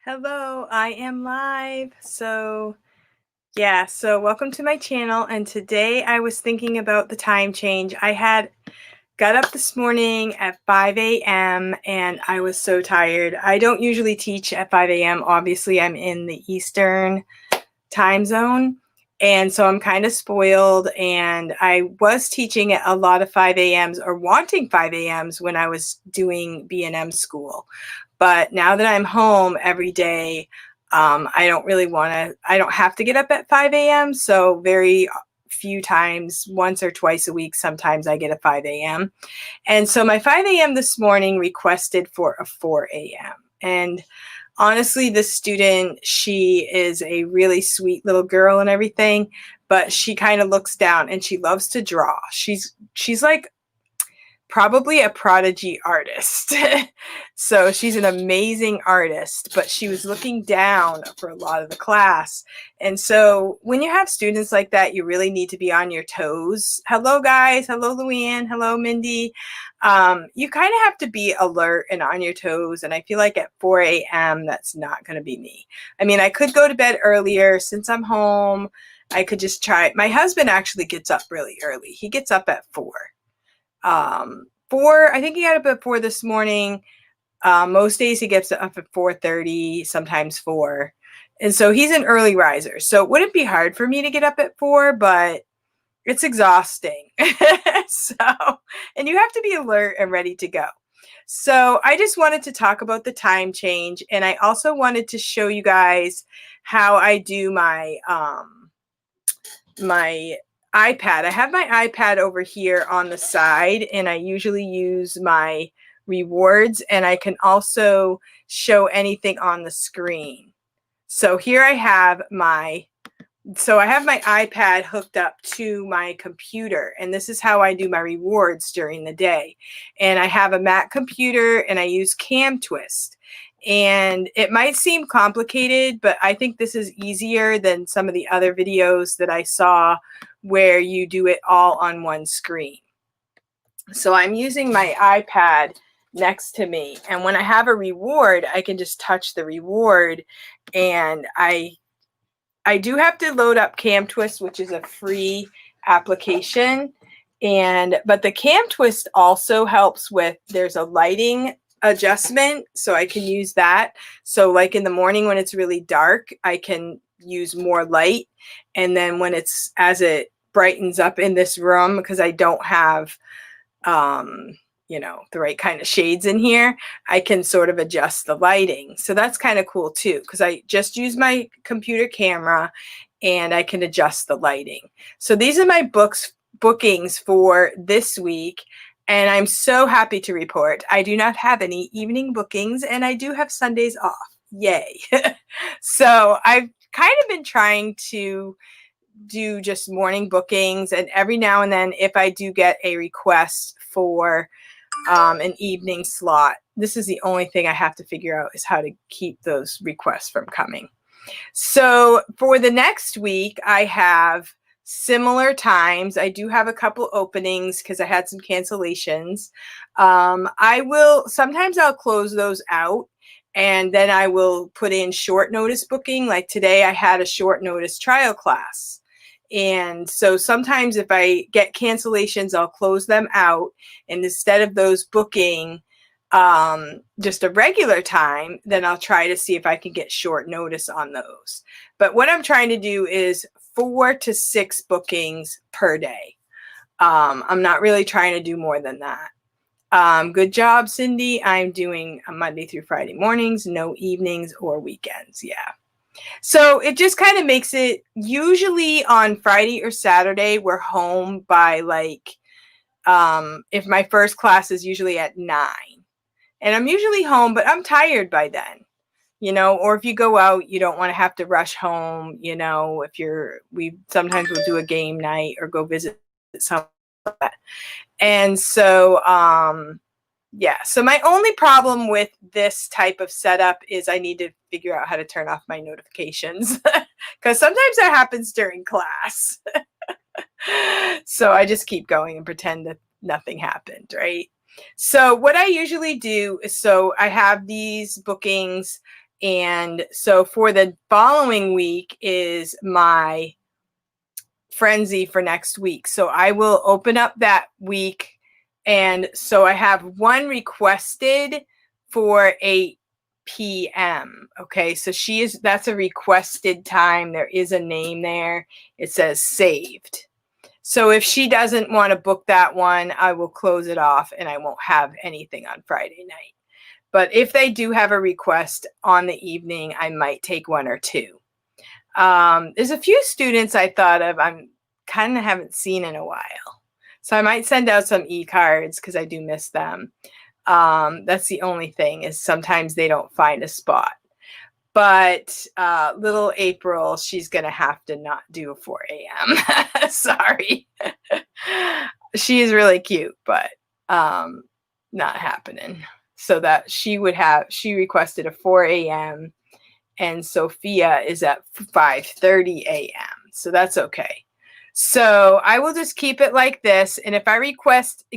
Hello, I am live. So welcome to my channel. And today I was thinking about the time change. I had got up this morning at 5 a.m. and I was so tired. I don't usually teach at 5 a.m. Obviously, I'm in the Eastern time zone. And so I'm kind of spoiled. And I was teaching at a lot of 5 a.m.s or wanting 5 a.m.s when I was doing B&M school. But now that I'm home every day, I don't have to get up at 5 a.m. So very few times, once or twice a week, sometimes I get a 5 a.m. And so my 5 a.m. this morning requested for a 4 a.m. And honestly, this student, she is a really sweet little girl and everything, but she kind of looks down and she loves to draw. She's like probably a prodigy artist. So she's an amazing artist, but she was looking down for a lot of the class. And so when you have students like that, you really need to be on your toes. Hello, guys. Hello, Luann. Hello, Mindy. You kind of have to be alert and on your toes. And I feel like at 4 a.m., that's not going to be me. I mean, I could go to bed earlier since I'm home. I could just try. My husband actually gets up really early. He gets up at 4. 4, I think he got up at 4 this morning. Most days he gets up at 4:30, sometimes 4. And so he's an early riser. So it wouldn't be hard for me to get up at 4, but it's exhausting. So, and you have to be alert and ready to go. So I just wanted to talk about the time change. And I also wanted to show you guys how I do my iPad. I have my iPad over here on the side, and I usually use my rewards, and I can also show anything on the screen. So here I have my iPad hooked up to my computer, and this is how I do my rewards during the day. And I have a Mac computer, and I use CamTwist. And it might seem complicated, but I think this is easier than some of the other videos that I saw where you do it all on one screen. So I'm using my iPad next to me. And when I have a reward, I can just touch the reward. And I do have to load up CamTwist, which is a free application. But the CamTwist also helps with, there's a lighting adjustment, so I can use that. So like in the morning when it's really dark, I can use more light. And then when as it brightens up in this room, because I don't have, the right kind of shades in here, I can sort of adjust the lighting. So that's kind of cool too, because I just use my computer camera and I can adjust the lighting. So these are my bookings for this week. And I'm so happy to report I do not have any evening bookings, and I do have Sundays off. Yay. So I've kind of been trying to do just morning bookings, and every now and then if I do get a request for an evening slot, this is the only thing I have to figure out is how to keep those requests from coming. So for the next week, I have similar times. I do have a couple openings because I had some cancellations. Sometimes I'll close those out, and then I will put in short notice booking. Like today I had a short notice trial class. And so sometimes if I get cancellations, I'll close them out. And instead of those booking just a regular time, then I'll try to see if I can get short notice on those. But what I'm trying to do is 4 to 6 bookings per day. I'm not really trying to do more than that. Good job, Cindy. I'm doing a Monday through Friday mornings, no evenings or weekends. Yeah. So it just kind of makes it, usually on Friday or Saturday, we're home by if my first class is usually at 9. And I'm usually home, but I'm tired by then, or if you go out, you don't want to have to rush home, we sometimes will do a game night or go visit someone. And so, yeah, so my only problem with this type of setup is I need to figure out how to turn off my notifications because sometimes that happens during class. So I just keep going and pretend that nothing happened, right? So what I usually do is, so I have these bookings And so for the following week is my frenzy for next week. So I will open up that week. And so I have one requested for 8 p.m. Okay, so that's a requested time. There is a name there. It says saved. So if she doesn't want to book that one, I will close it off and I won't have anything on Friday night. But if they do have a request on the evening, I might take one or two. There's a few students I thought of I'm kind of haven't seen in a while. So I might send out some e-cards because I do miss them. That's the only thing is sometimes they don't find a spot. But little April, she's going to have to not do 4 a.m. Sorry. She is really cute, but not happening. So that she requested a 4 a.m. and Sophia is at 5:30 a.m. So that's okay. So I will just keep it like this. And if I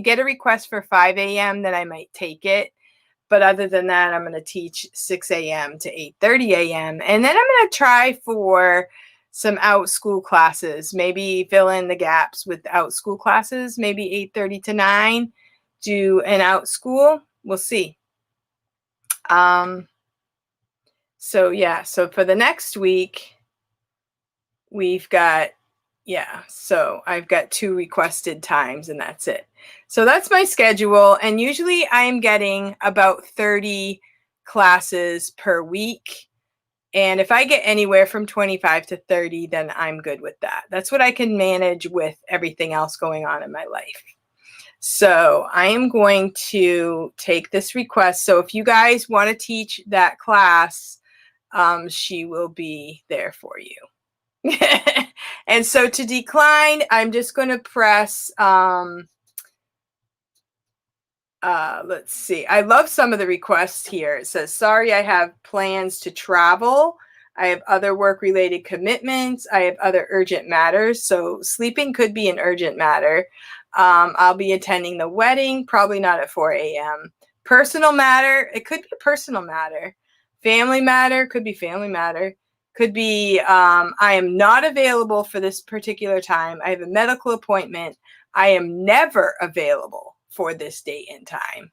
get a request for 5 a.m., then I might take it. But other than that, I'm going to teach 6 a.m. to 8:30 a.m. And then I'm going to try for some out school classes, maybe fill in the gaps with out school classes, maybe 8:30 to 9, do an out school. We'll see. So yeah, so for the next week, we've got, so I've got 2 requested times and that's it. So that's my schedule. And usually I'm getting about 30 classes per week. And if I get anywhere from 25 to 30, then I'm good with that. That's what I can manage with everything else going on in my life. So I am going to take this request. So if you guys want to teach that class, she will be there for you. And so to decline, I'm just going to press, let's see. I love some of the requests here. It says, sorry, I have plans to travel. I have other work-related commitments. I have other urgent matters. So sleeping could be an urgent matter. I'll be attending the wedding, probably not at 4 a.m. Personal matter, it could be a personal matter. Family matter, could be family matter. Could be, I am not available for this particular time. I have a medical appointment. I am never available for this date and time.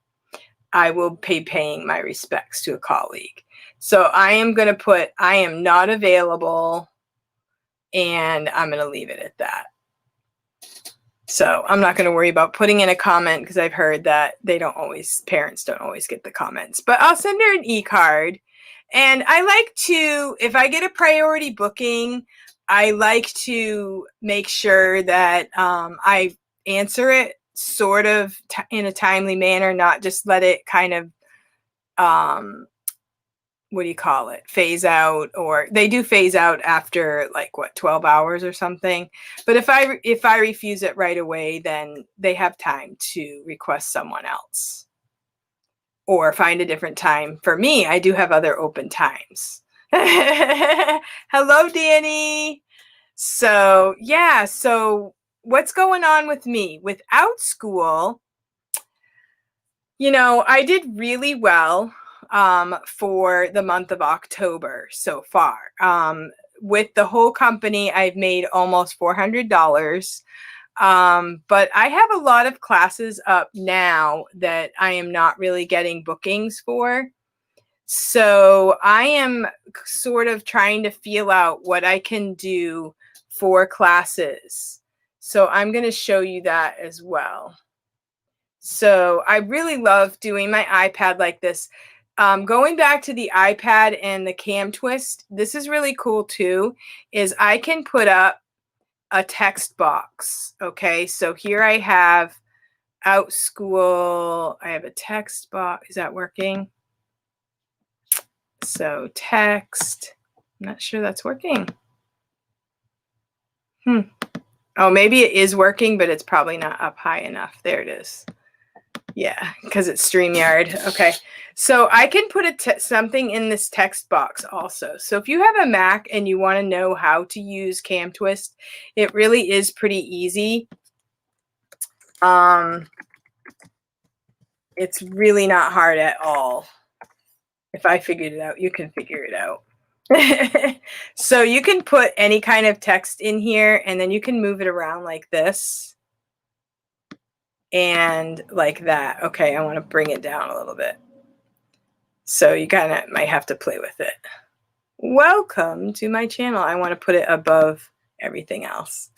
I will be paying my respects to a colleague. So I am going to put, I am not available, and I'm going to leave it at that. So I'm not going to worry about putting in a comment because I've heard that parents don't always get the comments. But I'll send her an e-card. And I like to, if I get a priority booking, I like to make sure that I answer it sort of in a timely manner, not just let it kind of, phase out, or they do phase out after 12 hours or something. But if I refuse it right away, then they have time to request someone else or find a different time. For me, I do have other open times. Hello, Danny. So yeah, so what's going on with me? Without school, I did really well for the month of October so far. With the whole company, I've made almost $400. But I have a lot of classes up now that I am not really getting bookings for. So I am sort of trying to feel out what I can do for classes. So I'm going to show you that as well. So I really love doing my iPad like this. Going back to the iPad and the cam twist, this is really cool too, is I can put up a text box. Okay, so here I have out school. I have a text box. Is that working? So text. I'm not sure that's working. Oh, maybe it is working, but it's probably not up high enough. There it is. Yeah, because it's StreamYard. Okay, so I can put something in this text box also. So if you have a Mac and you want to know how to use Cam Twist, it really is pretty easy. It's really not hard at all. If I figured it out, you can figure it out. So you can put any kind of text in here, and then you can move it around like this and like that. Okay, I want to bring it down a little bit. So you kind of might have to play with it. Welcome to my channel. I want to put it above everything else.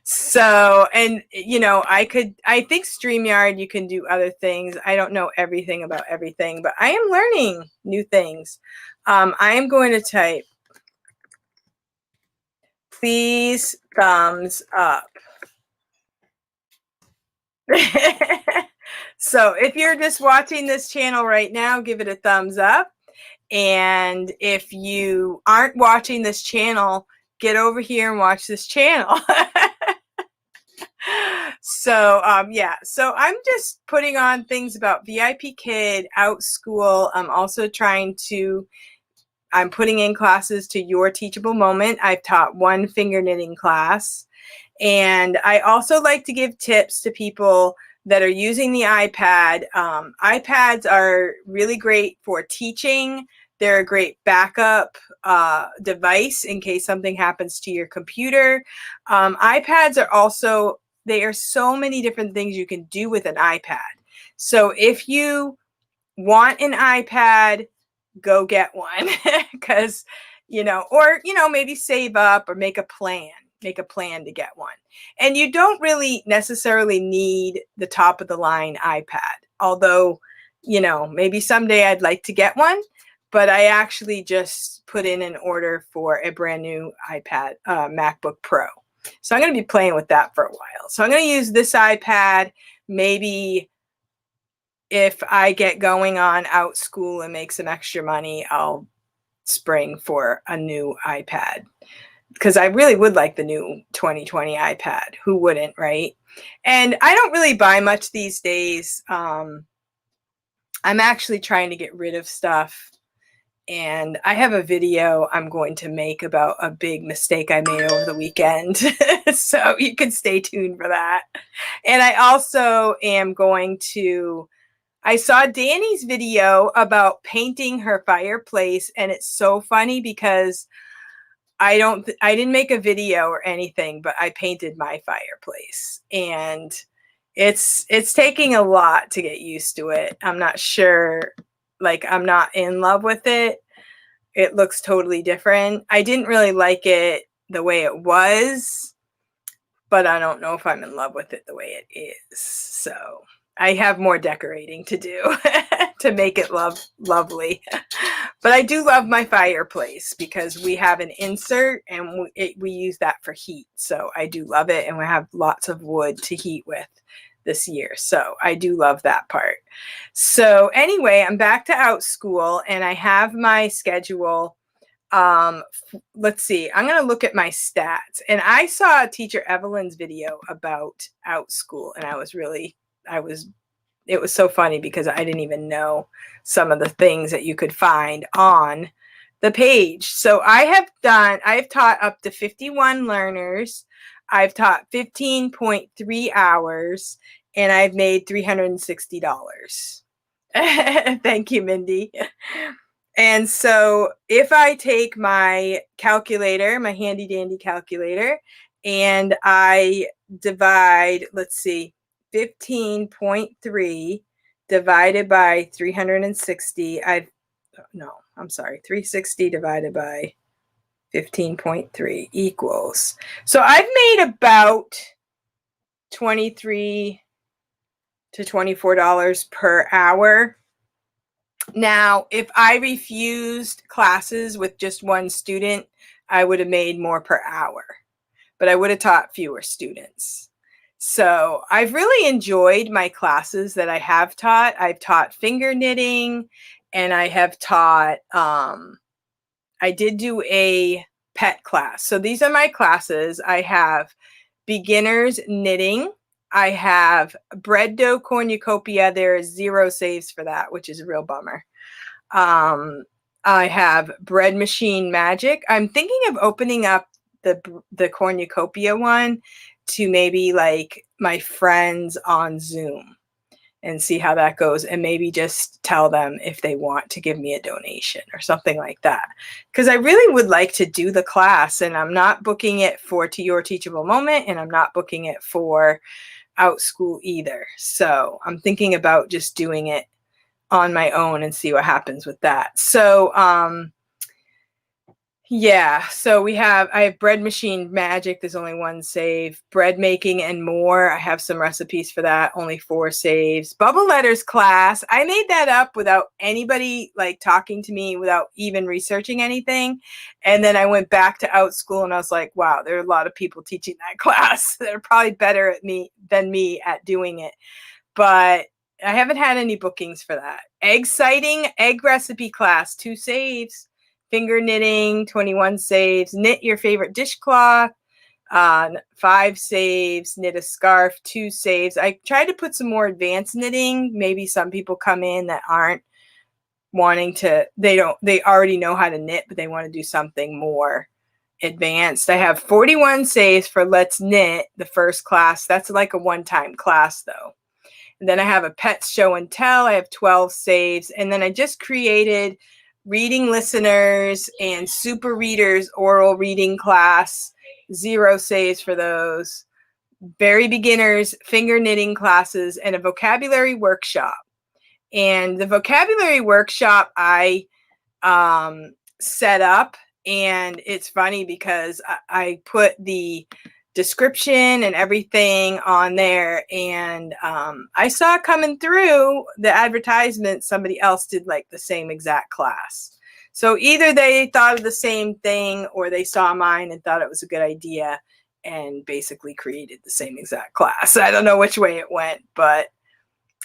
So, and you know, I think StreamYard, you can do other things. I don't know everything about everything, but I am learning new things. I am going to type, please thumbs up. So if you're just watching this channel right now, give it a thumbs up. And if you aren't watching this channel, get over here and watch this channel. So yeah, so I'm just putting on things about VIPKID, Outschool. I'm putting in classes to Your Teachable Moment. I've taught one finger knitting class. And I also like to give tips to people that are using the iPad. iPads are really great for teaching. They're a great backup device in case something happens to your computer. iPads are also, they are so many different things you can do with an iPad. So if you want an iPad, go get one because, you know, or, you know, maybe save up or make a plan to get one. And you don't really necessarily need the top of the line iPad, although, you know, maybe someday I'd like to get one, but I actually just put in an order for a brand new iPad, MacBook Pro. So I'm going to be playing with that for a while. So I'm going to use this iPad. Maybe if I get going on Outschool and make some extra money, I'll spring for a new iPad, because I really would like the new 2020 iPad. Who wouldn't, right? And I don't really buy much these days. I'm actually trying to get rid of stuff. And I have a video I'm going to make about a big mistake I made over the weekend. So you can stay tuned for that. And I also am going to, I saw Danny's video about painting her fireplace, and it's so funny because I didn't make a video or anything, but I painted my fireplace, and it's taking a lot to get used to it. I'm not sure, like, I'm not in love with it. It looks totally different. I didn't really like it the way it was, but I don't know if I'm in love with it the way it is. So I have more decorating to do to make it lovely. But I do love my fireplace because we have an insert and we use that for heat. So I do love it, and we have lots of wood to heat with this year. So I do love that part. So anyway, I'm back to Outschool, and I have my schedule. Let's see, I'm going to look at my stats. And I saw Teacher Evelyn's video about Outschool, and it was so funny because I didn't even know some of the things that you could find on the page. So I've taught up to 51 learners. I've taught 15.3 hours, and I've made $360. Thank you, Mindy. And so if I take my calculator, my handy dandy calculator, and I divide, let's see, 15.3 divided by 360, 360 divided by 15.3 equals. So I've made about $23 to $24 per hour. Now, if I refused classes with just one student, I would have made more per hour, but I would have taught fewer students. So I've really enjoyed my classes that I have taught. I've taught finger knitting, and I have taught, I did do a pet class. So these are my classes. I have beginners knitting. I have bread dough cornucopia. There is 0 saves for that, which is a real bummer. I have bread machine magic. I'm thinking of opening up the cornucopia one to maybe like my friends on Zoom and see how that goes, and maybe just tell them if they want to give me a donation or something like that. Because I really would like to do the class, and I'm not booking it for To Your Teachable Moment, and I'm not booking it for OutSchool either. So I'm thinking about just doing it on my own and see what happens with that. So yeah, so I have Bread Machine Magic. There's only one save. Bread Making and More. I have some recipes for that. Only 4 saves. Bubble Letters class. I made that up without anybody like talking to me, without even researching anything. And then I went back to OutSchool and I was like, wow, there are a lot of people teaching that class that are probably better at than me at doing it. But I haven't had any bookings for that. Egg sighting, egg recipe class, 2 saves. Finger knitting, 21 saves. Knit your favorite dishcloth, 5 saves. Knit a scarf, 2 saves. I tried to put some more advanced knitting. Maybe some people come in that aren't wanting to, they already know how to knit, but they want to do something more advanced. I have 41 saves for Let's Knit, the first class. That's like a one-time class though. And then I have a pets show and tell. I have 12 saves. And then I just created reading listeners and super readers oral reading class, 0 saves for those. Very beginners finger knitting classes, and a vocabulary workshop. And the vocabulary workshop I set up, and it's funny because I put the description and everything on there, and I saw coming through the advertisement somebody else did like the same exact class. So either they thought of the same thing, or they saw mine and thought it was a good idea and basically created the same exact class. I don't know which way it went, but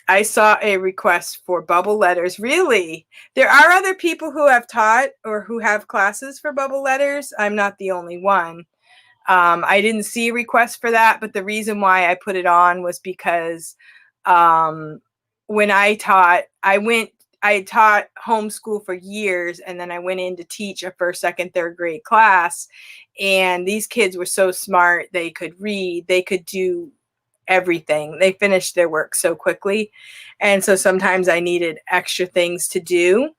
I saw a request for bubble letters. Really? There are other people who have taught or who have classes for bubble letters. I'm not the only one. I didn't see a request for that, but the reason why I put it on was because when I taught, I taught homeschool for years, and then I went in to teach a first, second, third grade class, and these kids were so smart. They could read, they could do everything. They finished their work so quickly, and so sometimes I needed extra things to do.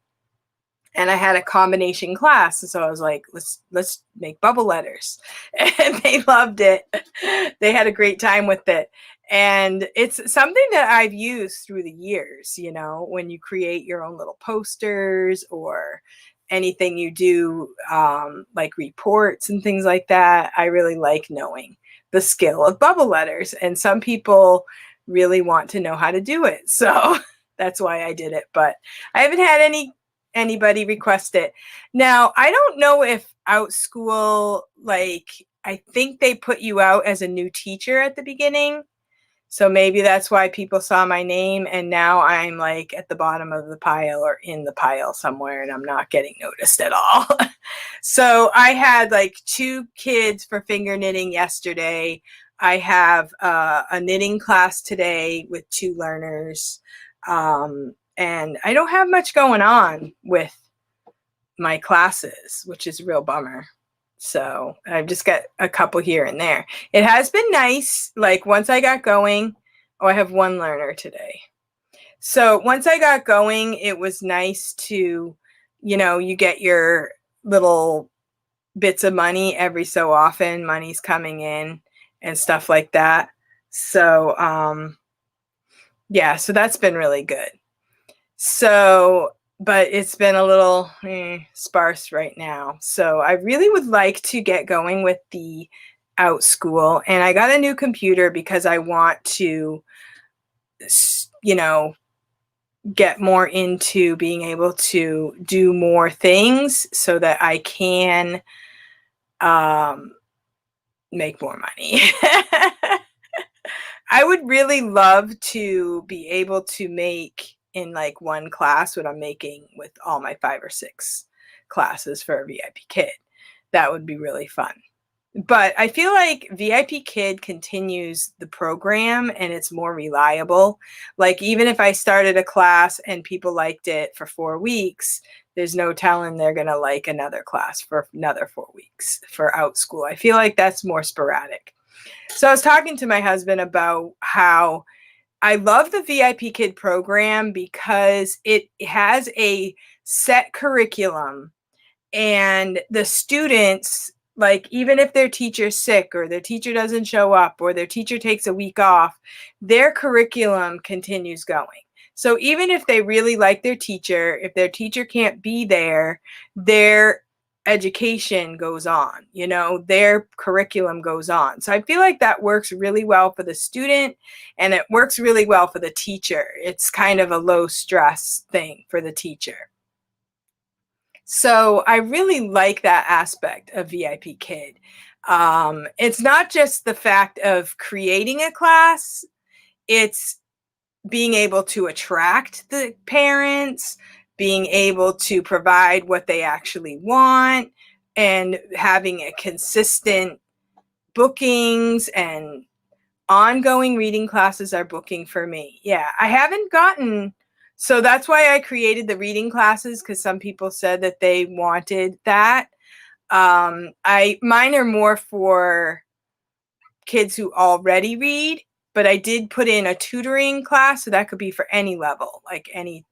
And I had a combination class. And so I was like, let's make bubble letters. And they loved it. They had a great time with it. And it's something that I've used through the years, you know, when you create your own little posters or anything you do, like reports and things like that. I really like knowing the skill of bubble letters. And some people really want to know how to do it. So that's why I did it. But I haven't had anybody request it. Now, I don't know if OutSchool, like, I think they put you out as a new teacher at the beginning. So maybe that's why people saw my name, and now I'm like at the bottom of the pile or in the pile somewhere, and I'm not getting noticed at all. So I had like 2 kids for finger knitting yesterday. I have a knitting class today with 2 learners. And I don't have much going on with my classes, which is a real bummer. So I've just got a couple here and there. It has been nice. Like once I got going, I have 1 learner today. So once I got going, it was nice to, you know, you get your little bits of money every so often. Money's coming in and stuff like that. So, yeah, so that's been really good. So, but it's been a little sparse right now. So I really would like to get going with the OutSchool. And I got a new computer because I want to, you know, get more into being able to do more things so that I can make more money. I would really love to be able to make in like one class what I'm making with all my 5 or 6 classes for a VIPKID. That would be really fun. But I feel like VIPKID continues the program and it's more reliable. Like even if I started a class and people liked it for 4 weeks, there's no telling they're going to like another class for another 4 weeks for OutSchool. I feel like that's more sporadic. So I was talking to my husband about how I love the VIP Kid program because it has a set curriculum, and the students, like, even if their teacher's sick or their teacher doesn't show up or their teacher takes a week off, their curriculum continues going. So even if they really like their teacher, if their teacher can't be there, their education goes on, you know, their curriculum goes on. So I feel like that works really well for the student, and it works really well for the teacher. It's kind of a low stress thing for the teacher. So I really like that aspect of VIP Kid. It's not just the fact of creating a class, it's being able to attract the parents, being able to provide what they actually want, and having a consistent bookings and ongoing reading classes are booking for me. Yeah, I haven't gotten, so that's why I created the reading classes, because some people said that they wanted that. Mine are more for kids who already read, but I did put in a tutoring class, so that could be for any level, like any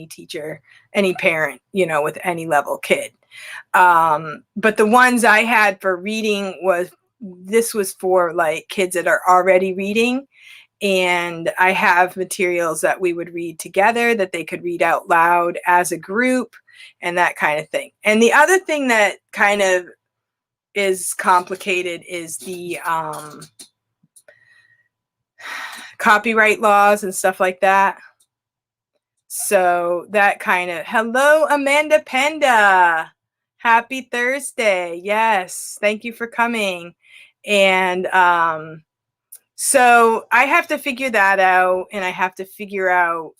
teacher, any parent, you know, with any level kid. But the ones I had for reading this was for like kids that are already reading, and I have materials that we would read together that they could read out loud as a group and that kind of thing. And the other thing that kind of is complicated is the copyright laws and stuff like that. So that kind of, hello, Amanda Penda. Happy Thursday. Yes. Thank you for coming. And so I have to figure that out, and I have to figure out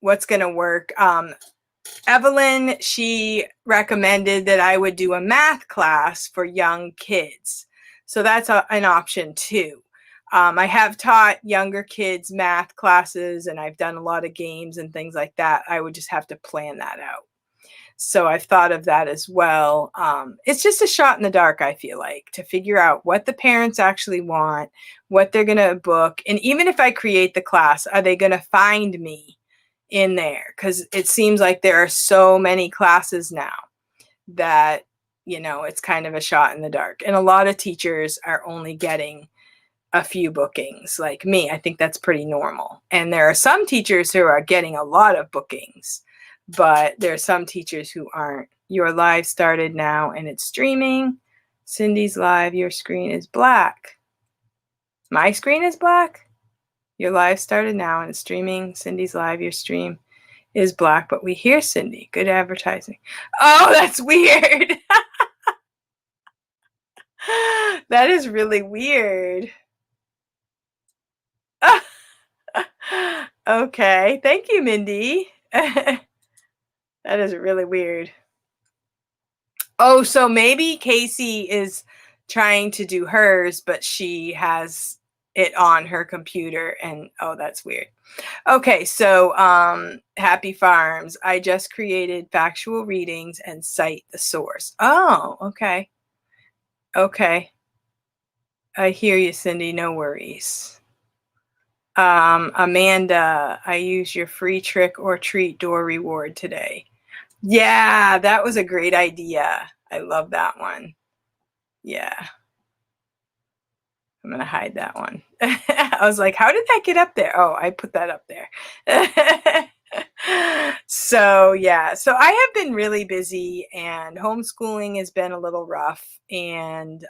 what's going to work. Evelyn, she recommended that I would do a math class for young kids. So that's an option too. I have taught younger kids math classes, and I've done a lot of games and things like that. I would just have to plan that out. So I've thought of that as well. It's just a shot in the dark, I feel like, to figure out what the parents actually want, what they're going to book. And even if I create the class, are they going to find me in there? Because it seems like there are so many classes now that, you know, it's kind of a shot in the dark. And a lot of teachers are only getting a few bookings, like me. I think that's pretty normal. And there are some teachers who are getting a lot of bookings, but there are some teachers who aren't. Your live started now and it's streaming. Cindy's live, your screen is black. My screen is black? Your live started now and it's streaming. Cindy's live, your stream is black, but we hear Cindy. Good advertising. Oh, that's weird. That is really weird. Okay, thank you, Mindy. That is really weird. Oh, so maybe Casey is trying to do hers, but she has it on her computer, and oh, that's weird. Okay, so Happy Farms. I just created factual readings and cite the source. Oh, okay. Okay. I hear you, Cindy. No worries. Amanda, I used your free trick or treat door reward today. Yeah, that was a great idea. I love that one. Yeah. I'm going to hide that one. I was like, how did that get up there? Oh, I put that up there. So, yeah. So I have been really busy, and homeschooling has been a little rough. And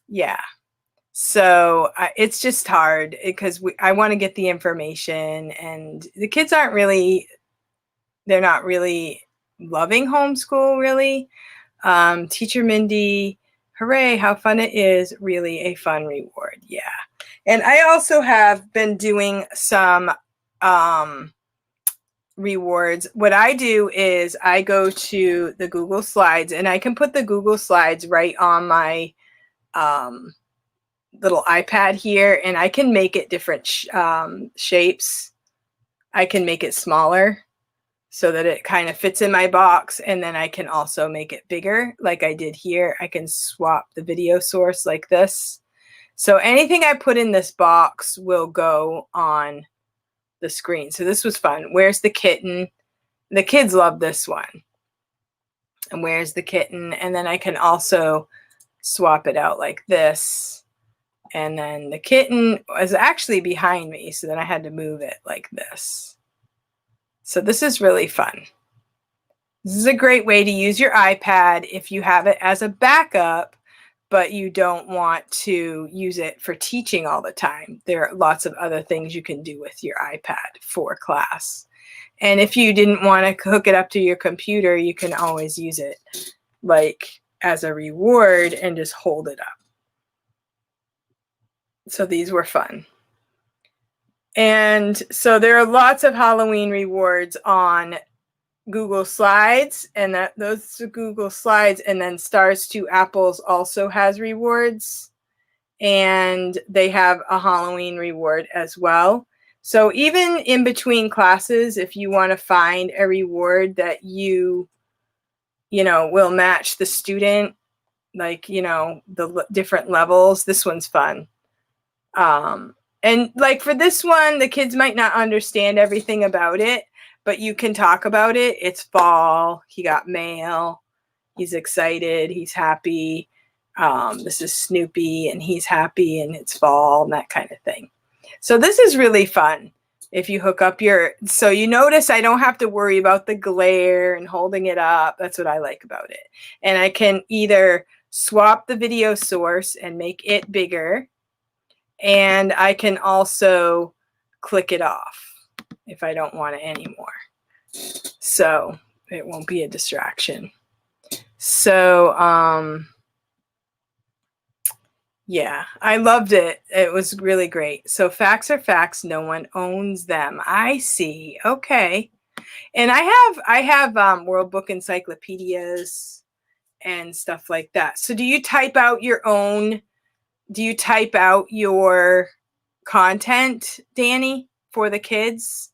yeah. So it's just hard because I want to get the information, and the kids aren't really, they're not really loving homeschool, really. Teacher Mindy, hooray, how fun it is. Really a fun reward. Yeah. And I also have been doing some rewards. What I do is I go to the Google Slides, and I can put the Google Slides right on my little iPad here, and I can make it different shapes. I can make it smaller so that it kind of fits in my box, and then I can also make it bigger like I did here. I can swap the video source like this. So anything I put in this box will go on the screen. So this was fun. Where's the kitten? The kids love this one. And where's the kitten? And then I can also swap it out like this. And then the kitten was actually behind me, so then I had to move it like this. So this is really fun. This is a great way to use your iPad if you have it as a backup, but you don't want to use it for teaching all the time. There are lots of other things you can do with your iPad for class. And if you didn't want to hook it up to your computer, you can always use it like as a reward and just hold it up. So these were fun. And so there are lots of Halloween rewards on Google Slides, and those are Google Slides, and then Stars to Apples also has rewards, and they have a Halloween reward as well. So even in between classes, if you want to find a reward that you know, will match the student, like, you know, the different levels, this one's fun. And like for this one, the kids might not understand everything about it, but you can talk about it. It's fall. He got mail. He's excited. He's happy. This is Snoopy and he's happy and it's fall and that kind of thing. So this is really fun. If you hook up so you notice I don't have to worry about the glare and holding it up. That's what I like about it. And I can either swap the video source and make it bigger, and I can also click it off if I don't want it anymore. So it won't be a distraction. So, yeah, I loved it. It was really great. So facts are facts. No one owns them. I see. Okay. And I have World Book encyclopedias and stuff like that. So do you type out your own? Do you type out your content, Danny, for the kids?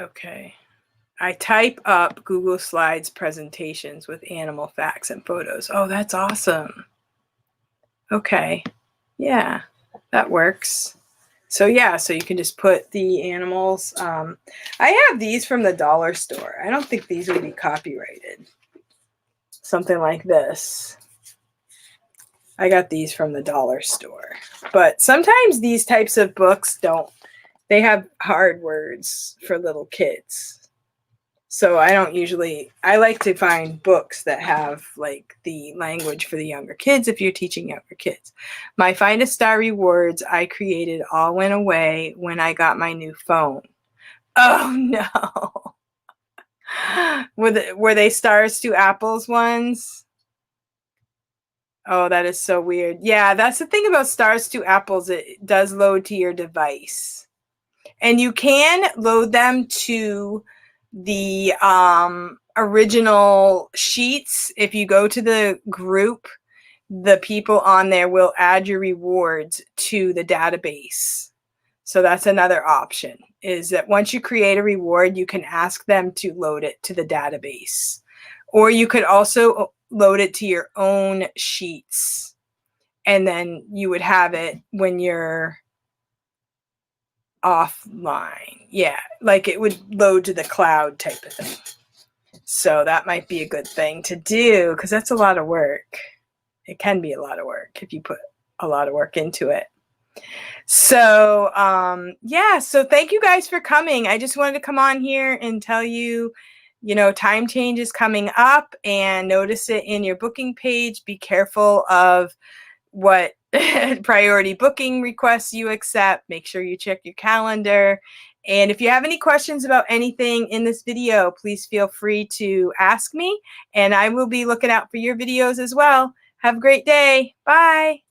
Okay. I type up Google Slides presentations with animal facts and photos. Oh, that's awesome. Okay. Yeah, that works. So yeah, so you can just put the animals. I have these from the dollar store. I don't think these would be copyrighted. Something like this. I got these from the dollar store. But sometimes these types of books they have hard words for little kids. So I like to find books that have like the language for the younger kids if you're teaching younger kids. My Finest Star rewards I created all went away when I got my new phone. Oh no. Were they Stars to Apples ones? Oh, that is so weird. Yeah, that's the thing about Stars to Apples. It does load to your device. And you can load them to the original sheets. If you go to the group, the people on there will add your rewards to the database. So that's another option, is that once you create a reward, you can ask them to load it to the database. Or you could also load it to your own sheets, and then you would have it when you're offline. Yeah, like it would load to the cloud type of thing. So that might be a good thing to do, because that's a lot of work. It can be a lot of work if you put a lot of work into it. So yeah, so thank you guys for coming. I just wanted to come on here and tell you, you know, time change is coming up, and notice it in your booking page. Be careful of what priority booking requests you accept. Make sure you check your calendar. And if you have any questions about anything in this video, please feel free to ask me, and I will be looking out for your videos as well. Have a great day. Bye.